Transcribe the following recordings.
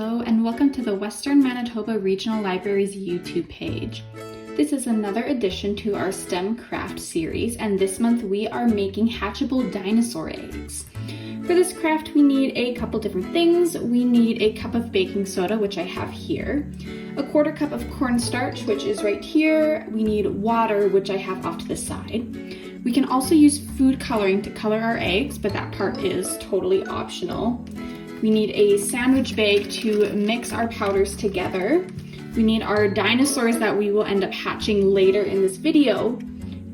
Hello and welcome to the Western Manitoba Regional Library's YouTube page. This is another addition to our STEM craft series, and this month we are making hatchable dinosaur eggs. For this craft we need a couple different things. We need a cup of baking soda, which I have here, a quarter cup of cornstarch, which is right here. We need water, which I have off to the side. We can also use food coloring to color our eggs, but that part is totally optional. We need a sandwich bag to mix our powders together. We need our dinosaurs that we will end up hatching later in this video.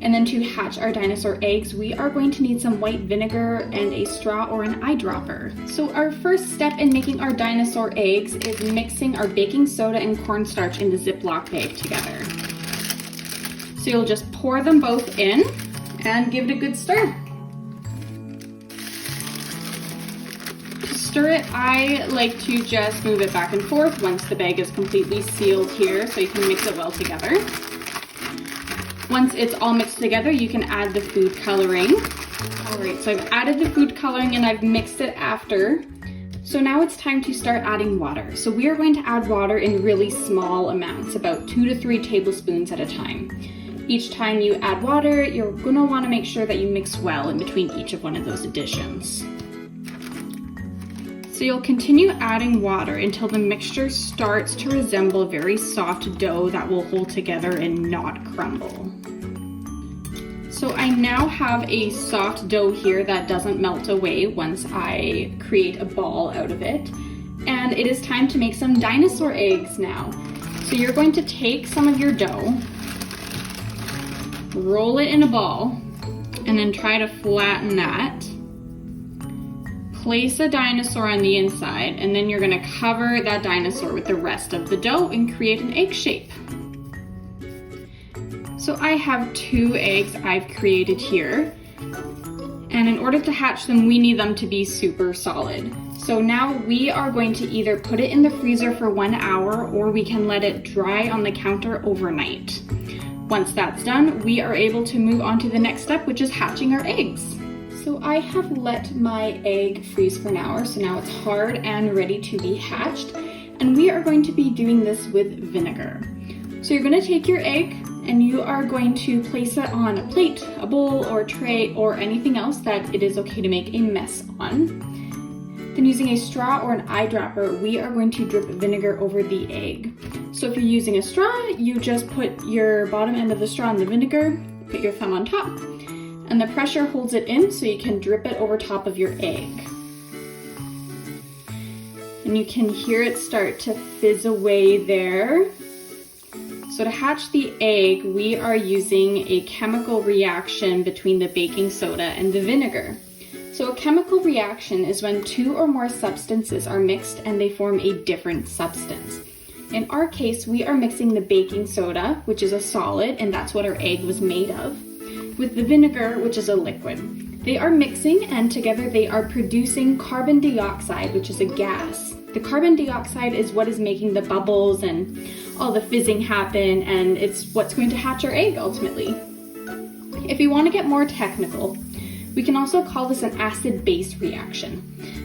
And then to hatch our dinosaur eggs, we are going to need some white vinegar and a straw or an eyedropper. So our first step in making our dinosaur eggs is mixing our baking soda and cornstarch in the Ziploc bag together. So you'll just pour them both in and give it a good stir. Stir it, I like to just move it back and forth once the bag is completely sealed here so you can mix it well together. Once it's all mixed together, you can add the food coloring. Alright, so I've added the food coloring and I've mixed it after. So now it's time to start adding water. So we are going to add water in really small amounts, about 2 to 3 tablespoons at a time. Each time you add water, you're going to want to make sure that you mix well in between each of one of those additions. So you'll continue adding water until the mixture starts to resemble a very soft dough that will hold together and not crumble. So I now have a soft dough here that doesn't melt away once I create a ball out of it. And it is time to make some dinosaur eggs now. So you're going to take some of your dough, roll it in a ball, and then try to flatten that. Place a dinosaur on the inside, and then you're going to cover that dinosaur with the rest of the dough and create an egg shape. So I have 2 eggs I've created here, and in order to hatch them we need them to be super solid. So now we are going to either put it in the freezer for 1 hour or we can let it dry on the counter overnight. Once that's done, we are able to move on to the next step, which is hatching our eggs. So I have let my egg freeze for an hour, so now it's hard and ready to be hatched. And we are going to be doing this with vinegar. So you're going to take your egg and you are going to place it on a plate, a bowl, or a tray, or anything else that it is okay to make a mess on. Then using a straw or an eyedropper, we are going to drip vinegar over the egg. So if you're using a straw, you just put your bottom end of the straw in the vinegar, put your thumb on top, and the pressure holds it in so you can drip it over top of your egg. And you can hear it start to fizz away there. So to hatch the egg, we are using a chemical reaction between the baking soda and the vinegar. So a chemical reaction is when 2 or more substances are mixed and they form a different substance. In our case, we are mixing the baking soda, which is a solid, and that's what our egg was made of, with the vinegar, which is a liquid. They are mixing, and together they are producing carbon dioxide, which is a gas. The carbon dioxide is what is making the bubbles and all the fizzing happen, and it's what's going to hatch our egg ultimately. If you want to get more technical, we can also call this an acid-base reaction.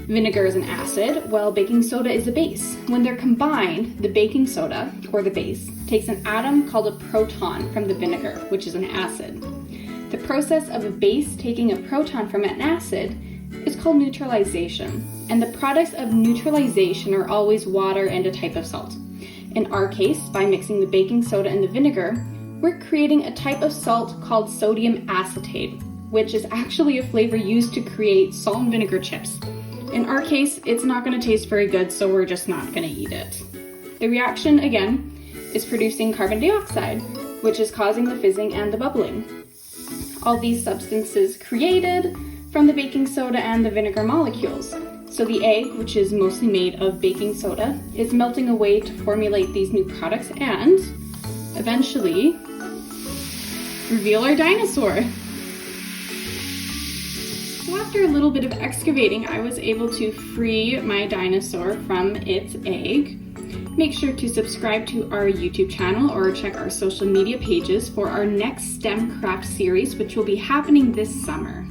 Vinegar is an acid, while baking soda is a base. When they're combined, the baking soda, or the base, takes an atom called a proton from the vinegar, which is an acid. The process of a base taking a proton from an acid is called neutralization, and the products of neutralization are always water and a type of salt. In our case, by mixing the baking soda and the vinegar, we're creating a type of salt called sodium acetate, which is actually a flavor used to create salt and vinegar chips. In our case, it's not going to taste very good, so we're just not going to eat it. The reaction, again, is producing carbon dioxide, which is causing the fizzing and the bubbling. All these substances created from the baking soda and the vinegar molecules. So the egg, which is mostly made of baking soda, is melting away to formulate these new products and eventually reveal our dinosaur. So after a little bit of excavating, I was able to free my dinosaur from its egg. Make sure to subscribe to our YouTube channel or check our social media pages for our next STEM craft series, which will be happening this summer.